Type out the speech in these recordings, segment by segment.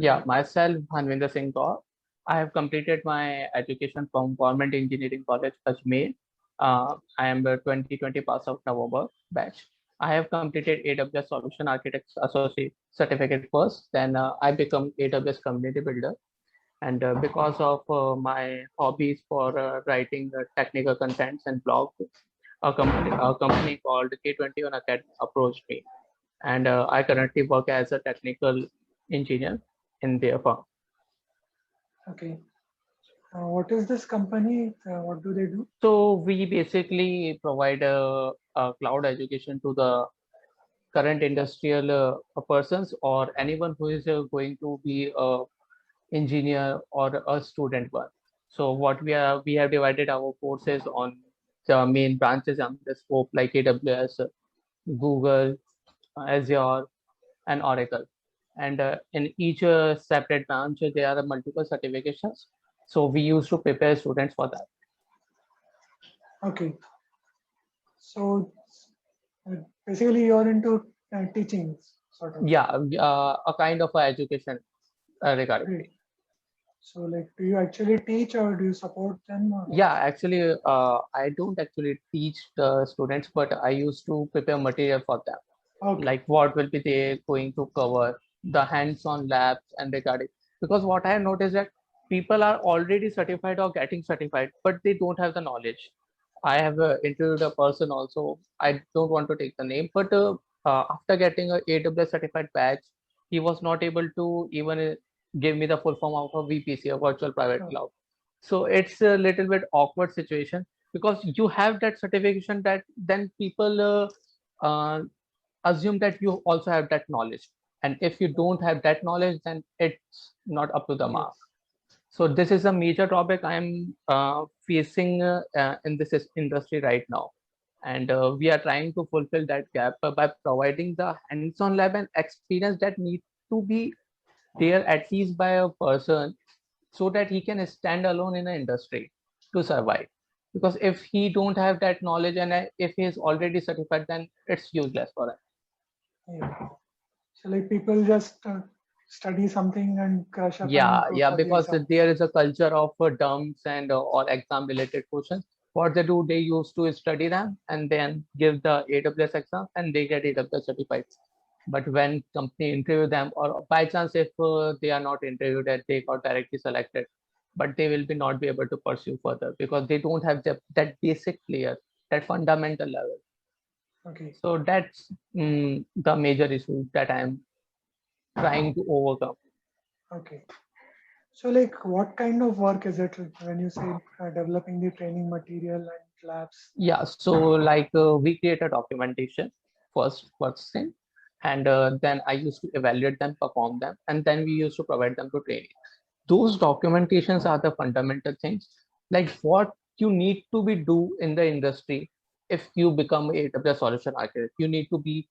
Yeah, myself, Hanvinder Singh Kaur. I have completed my education from Government Engineering College, Ajmer. I am the 2020 pass out November batch. I have completed AWS Solution Architect Associate certificate first, then I become AWS Community Builder. And because of my hobbies for writing technical contents and blog, a company called K21 Academy approached me, and I currently work as a technical engineer in their firm. Okay. What is this company? What do they do? So we basically provide a cloud education to the current industrial persons or anyone who is going to be a engineer or a student one. So what we have divided our courses on the main branches and the scope like AWS, Google, Azure, and Oracle. And in each separate branch, there are multiple certifications. So we used to prepare students for that. Okay. So uh, basically, you're into teaching, sort of. Yeah, a kind of a education regarding Great. it. So, like, do you actually teach or do you support them? Or Yeah, actually, I don't actually teach the students, but I used to prepare material for them. okay. Like what will be they going to cover, the hands-on labs and regarding. Because what I have noticed that people are already certified or getting certified, but they don't have the knowledge. I have interviewed a person also. I don't want to take the name, but after getting a AWS certified badge, he was not able to even give me the full form of a VPC, a virtual private Sure. cloud. So it's a little bit awkward situation because you have that certification that then people assume that you also have that knowledge. And if you don't have that knowledge, then it's not up to the mark. Yes. So this is a major topic I'm facing in this industry right now. And we are trying to fulfill that gap by providing the hands-on lab and experience that need to be there at least by a person so that he can stand alone in an industry to survive. Because if he don't have that knowledge and if he is already certified, then it's useless for him. Yeah. So, like, people just study something and crush up and go Yeah, for the because exam. there is a culture of dumps and or exam related questions. What they do, they used to study them and then give the AWS exam and they get AWS certified. But when company interview them, or by chance if they are not interviewed and they got directly selected, but they will be not be able to pursue further because they don't have that basic layer, that fundamental level. Okay. So that's the major issue that I'm trying to overcome. Okay. So, like, what kind of work is it when you say developing the training material and labs? Yeah, so like we create a documentation first thing, and then I used to evaluate them, perform them, and then we used to provide them to training. Those documentations are the fundamental things, like what you need to be do in the industry. If you become a AWS solution architect, you need to be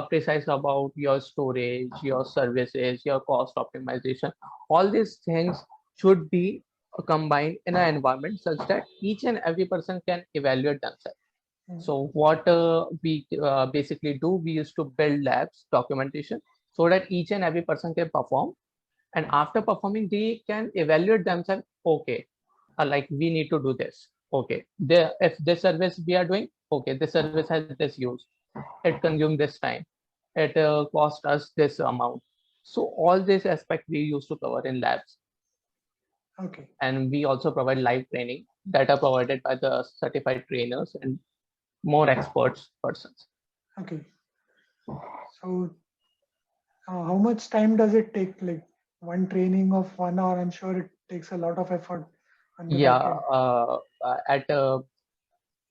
precise about your storage, your services, your cost optimization. All these things should be combined in an environment such that each and every person can evaluate themselves. Mm. So what we basically do, we used to build labs documentation so that each and every person can perform, and after performing they can evaluate themselves. Okay, like we need to do this. Okay, if this service we are doing, okay, this service has this use, it consumed this time, it cost us this amount. So all this aspect we used to cover in labs, Okay. and we also provide live training that are provided by the certified trainers and more experts persons. Okay. So, how much time does it take? Like one training of 1 hour, I'm sure it takes a lot of effort on the back Yeah, end. at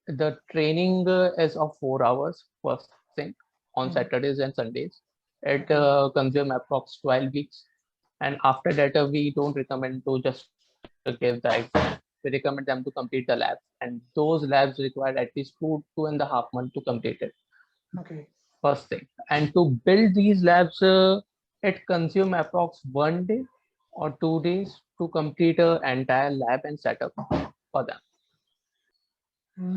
the training is of 4 hours first thing on Mm. Saturdays and Sundays. It Okay. consume approx 12 weeks, and after that we don't recommend to just give the exam. We recommend them to complete the labs, and those labs require at least 2.5 months to complete it. Okay. First thing, and to build these labs, it consume approx 1 day or 2 days to complete a entire lab and setup for them.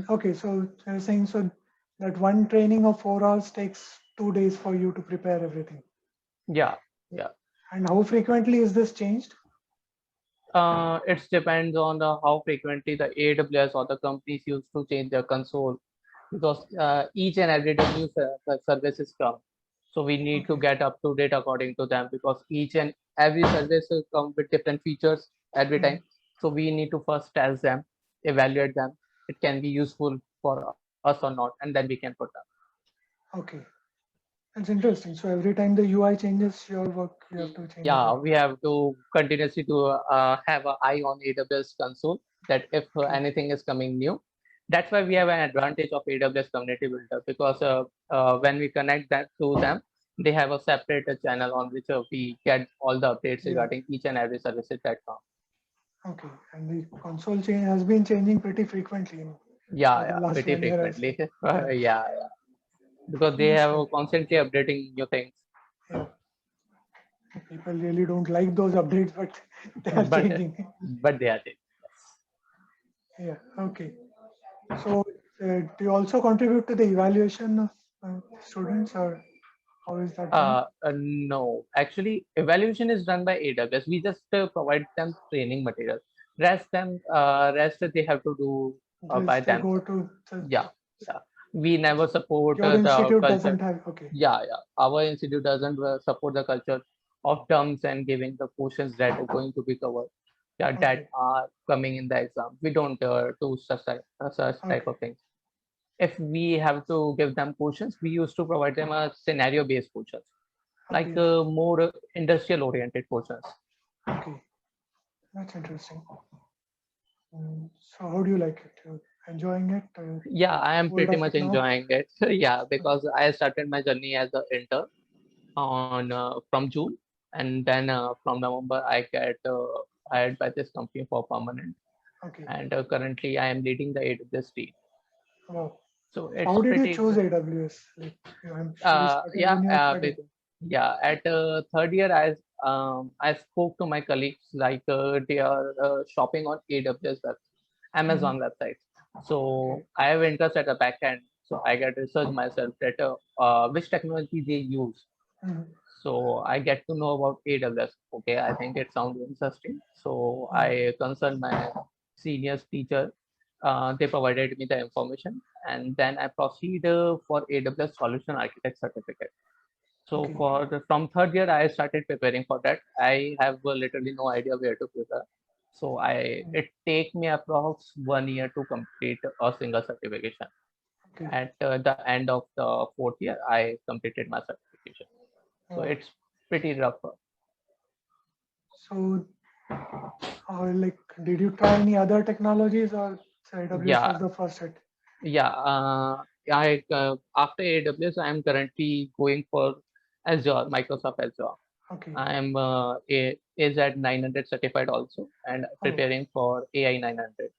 Okay. So you're saying so that one training of 4 hours takes 2 days for you to prepare everything. Yeah, yeah. And how frequently is this changed? It depends on how frequently the AWS or the companies used to change their console, because each and every day new services come. So we need to Okay. get up to date according to them, because each and every service will come with different features every Mhm. time. So we need to first test them, evaluate them. It can be useful for us or not, and then we can put them. Okay. That's interesting. So every time the UI changes, your work, you have to change Yeah, that. we have to continuously to have an eye on AWS console, that if Okay. anything is coming new. That's why we have an advantage of AWS Community Builder, because when we connect that to them, they have a separate channel on which we get all the updates Yeah. regarding each and every services that come. Okay. And the console change has been changing pretty frequently Yeah, for the yeah, last pretty 1 year, I've frequently. seen. Yeah. Yeah, yeah, because they have Understand. constantly updating new things. Yeah. People really don't like those updates, but they are but changing. but they are changing. Yeah. Okay. So, do you also contribute to the evaluation of students, or how is that done? No, actually, evaluation is done by AWS. We just provide them training material. Rest they have to do by They go themselves. to the, Yeah, yeah. We never support your the institute culture. doesn't have. Okay. Yeah, yeah. Our institute doesn't support the culture of terms and giving the questions that are going to be covered. Yeah, that Okay. are coming in the exam. We don't do such type Okay. of things. If we have to give them questions, we used to provide them a scenario-based questions, like Okay. more industrial oriented questions. Okay. That's interesting. So, how do you like it? You enjoying it? Yeah, I am Bored pretty of much it now? enjoying it. Yeah, because I started my journey as an intern on from June, and then from November I get hired by this company for permanent, Okay. and currently I am leading the AWS team. Wow. So So, it's how did you pretty choose good. AWS? Like, I'm sure you started Yeah, when you were studying. yeah. At third year, I spoke to my colleagues, like they are shopping on AWS Hmm. Amazon websites. Okay. So I have interest at the back end. So I get research myself that which technology they use. Hmm. So I get to know about AWS. Okay, I think it sounds interesting. So Hmm. I consult my seniors teacher. They provided me the information, and then I proceed for AWS Solution Architect certificate. So Okay. from third year, I started preparing for that. I have literally no idea where to prepare. So Hmm. it take me approx 1 year to complete a single certification. Okay. At the end of the fourth year, I completed my certification. So Wow. it's pretty rough. So, like, did you try any other technologies, or AWS was Yeah, the first hit? yeah. I after AWS, I am currently going for Azure, Microsoft Azure. Okay. I am AZ 900 certified also, and Oh. preparing for AI 900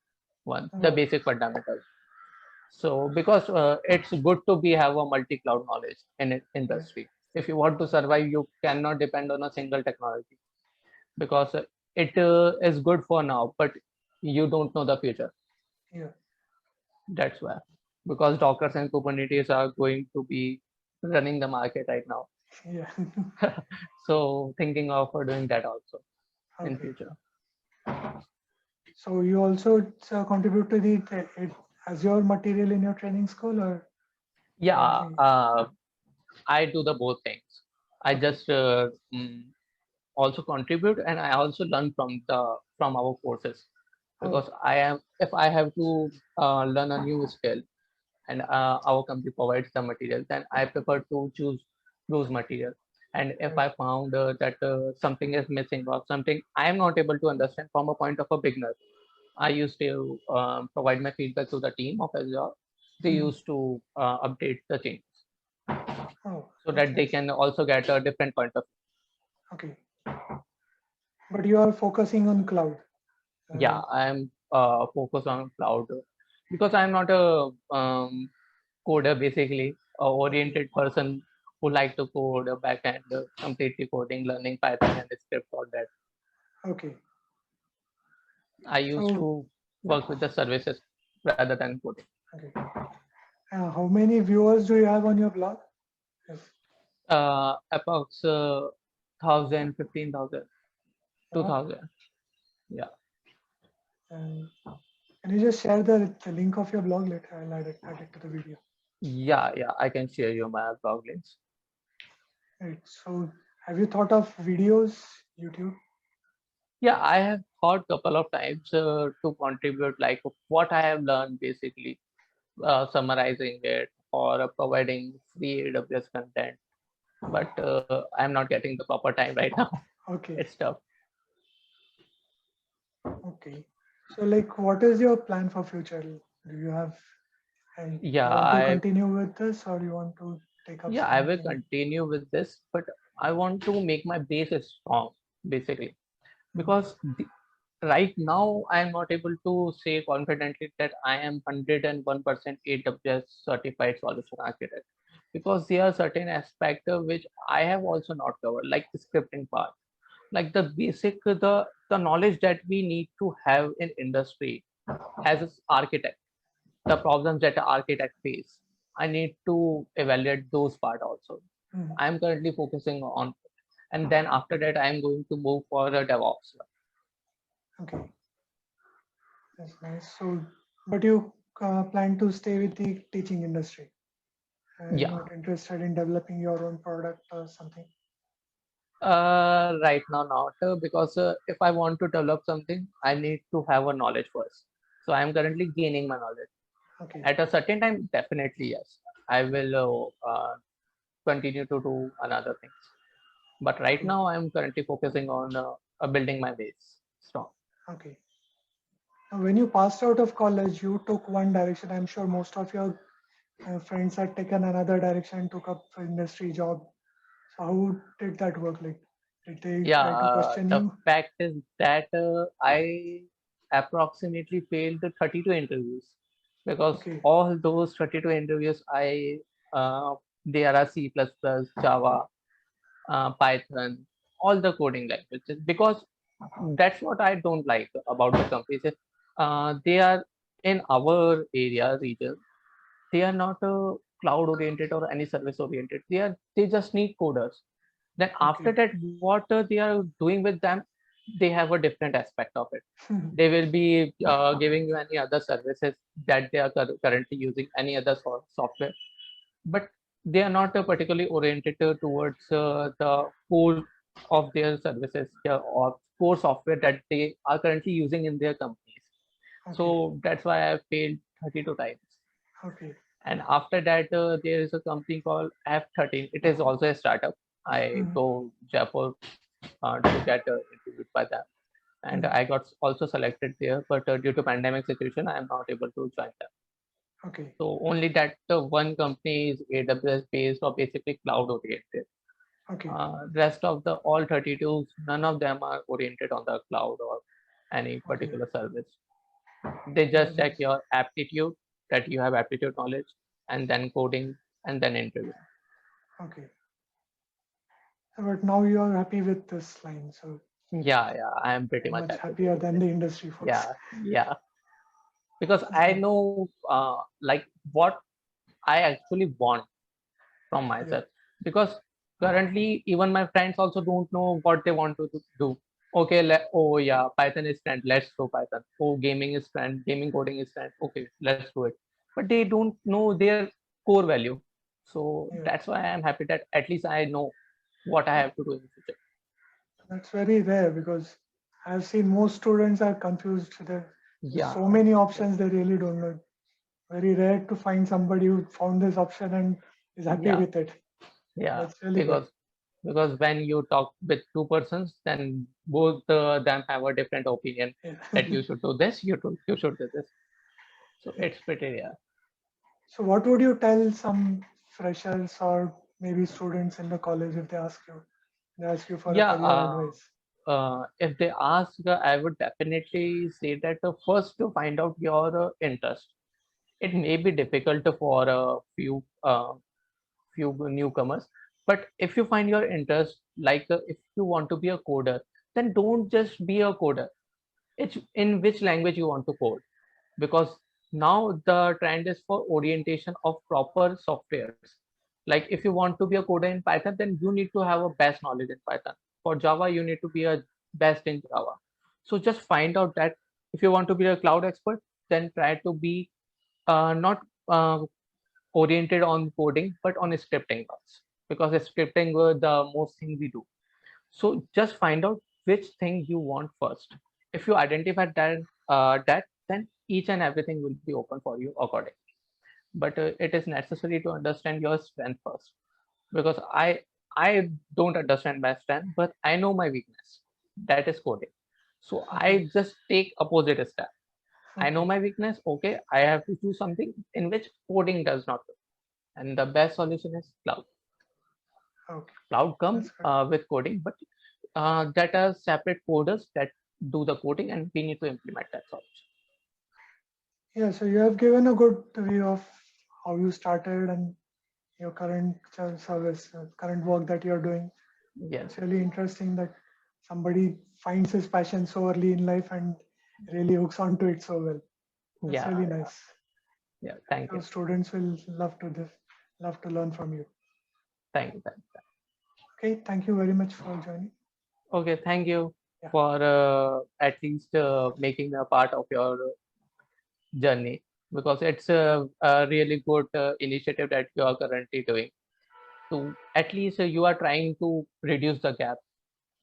one, the Wow. basic fundamentals. So because it's good to be have a multi-cloud knowledge in Yeah. industry. If you want to survive, you cannot depend on a single technology, because it is good for now, but you don't know the future. Yeah. That's why, because Docker and Kubernetes are going to be running the market right now. Yeah. So thinking of doing that also in Okay. future. So you also contribute to the Azure material in your training school, or Yeah, only? I do the both things. I Okay. just also contribute, and I also learn from our courses, Oh. because I am if I have to learn a new skill, and our company provides the material, then I prefer to choose those material. And if Right. I found that something is missing or something I am not able to understand from a point of a beginner, I used to provide my feedback to the team of Azure. They Mhm. used to update the changes, Oh, so that's that they nice. can also get a different point of. Okay. But you are focusing on cloud. Yeah, Uh, I'm focused on cloud, because I'm not a coder, basically a okay. oriented person who like to code a backend, completely coding, learning Python and script, all that. Okay. I used So, to work with the services rather than coding. okay. How many viewers do you have on your blog? Yes. Approx 1000, 15,000, Yeah. 2000. Yeah. And can you just share the link of your blog? Later, I'll add it to the video. Yeah, yeah, I can share you my blog links. Right. So, have you thought of videos, YouTube? Yeah, I have thought couple of times to contribute like what I have learned basically, summarizing it or providing free AWS content. But I'm not getting the proper time right now. Okay. It's tough. Okay. So, like, what is your plan for future? Do you have, and Yeah, you want to continue with this, or you want to take up I will something? continue with this, but I want to make my base strong basically Hmm. because right now I am not able to say confidently that I am 101% AWS certified solution architect because there are certain aspects which I have also not covered, like the scripting part, like the basic the knowledge that we need to have in industry as an architect, the problems that an architect face. I need to evaluate those part also. Hmm. I'm currently focusing on, and then after that I'm going to move for a DevOps. Okay, that's nice. So, but you plan to stay with the teaching industry? You're Yeah. not interested in developing your own product or something? Right now, not because if I want to develop something, I need to have a knowledge first. So I'm currently gaining my knowledge. Okay, At a certain time, definitely yes, I will continue to do another things. But right okay, now, I'm currently focusing on building my base strong. okay. Now, when you passed out of college, you took one direction. I'm sure most of your friends had taken another direction and took up industry job. So how did that work? Like, did they Yeah, try to question the you? fact is that I approximately failed the 32 interviews because Okay, all those 32 interviews there are C++, Java, Python, all the coding languages because that's what I don't like about the companies. They are in our area region. They are not cloud oriented or any service oriented. They just need coders. Then after okay, that, what they are doing with them, they have a different aspect of it. They will be giving you any other services that they are currently using, any other software, but they are not particularly oriented towards the core of their services or core software that they are currently using in their companies. okay, So that's why I failed 32 times. okay. And after that, there is a company called F13. It is also a startup. I Hmm. go Jaipur to get interviewed by them, and Hmm. I got also selected there. But due to pandemic situation, I am not able to join them. Okay, So only that one company is AWS based or basically cloud oriented. okay, Rest of the all 32, none of them are oriented on the cloud or any okay. particular service. They That's just check nice. your aptitude, that you have aptitude knowledge, and then coding, and then interview. Okay. But now you are happy with this line, so Yeah, I am pretty you're much much happy happier with than it. the industry folks. Yeah, because I Okay. know like what I actually want from Yeah. myself. Because currently, even my friends also don't know what they want to do. Okay, oh yeah, Python is trend. Let's do Python. Oh, gaming is trend. Gaming coding is trend. Okay, let's do it. But they don't know their core value. So Yeah. that's why I'm happy that at least I know what I have to do in the future. That's very rare because I've seen most students are confused. There's Yeah, so many options they really don't know. Very rare to find somebody who found this option and is happy yeah, with it. yeah. That's really good. Because when you talk with two persons, then both them have a different opinion Yeah. that you should do this, you should do this. So Yeah. it's pretty rare. So what would you tell some freshers or maybe students in the college if they ask you for a Yeah, career advice? if they ask, I would definitely say that first to find out your interest. It may be difficult for a few newcomers, but if you find your interest, like if you want to be a coder, then don't just be a coder. It's in which language you want to code, because now the trend is for orientation of proper softwares. Like if you want to be a coder in Python, then you need to have a best knowledge in Python. for Java, you need to be a best in Java. So just find out that if you want to be a cloud expert, then try to be not oriented on coding, but on scripting also, because scripting were the most thing we do. So just find out which thing you want first. If you identify that, then each and everything will be open for you accordingly. But it is necessary to understand your strength first, because I don't understand my strength, but I know my weakness. That is coding. So Okay. I just take opposite step. I know Okay. my weakness. Okay, I have to do something in which coding does not do. And the best solution is cloud. Okay. Cloud comes That's good. with coding, but that are separate coders that do the coding, and we need to implement that solution. Yeah. So you have given a good view of how you started and your current service, current work that you're doing. Yes. It's really interesting that somebody finds his passion so early in life and really hooks onto it so well. That's Yeah. really nice. Yeah. I'm Thank sure you. students will love to learn from you. Thank you. Thank you. Okay, thank you very much for joining. Okay. Thank you Yeah, for at least making a part of your journey, because it's a really good initiative that you are currently doing. To at least you are trying to reduce the gap,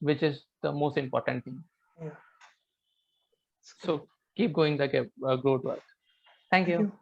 which is the most important thing. yeah, it's great. So keep going the growth work. Thank Thank you. you.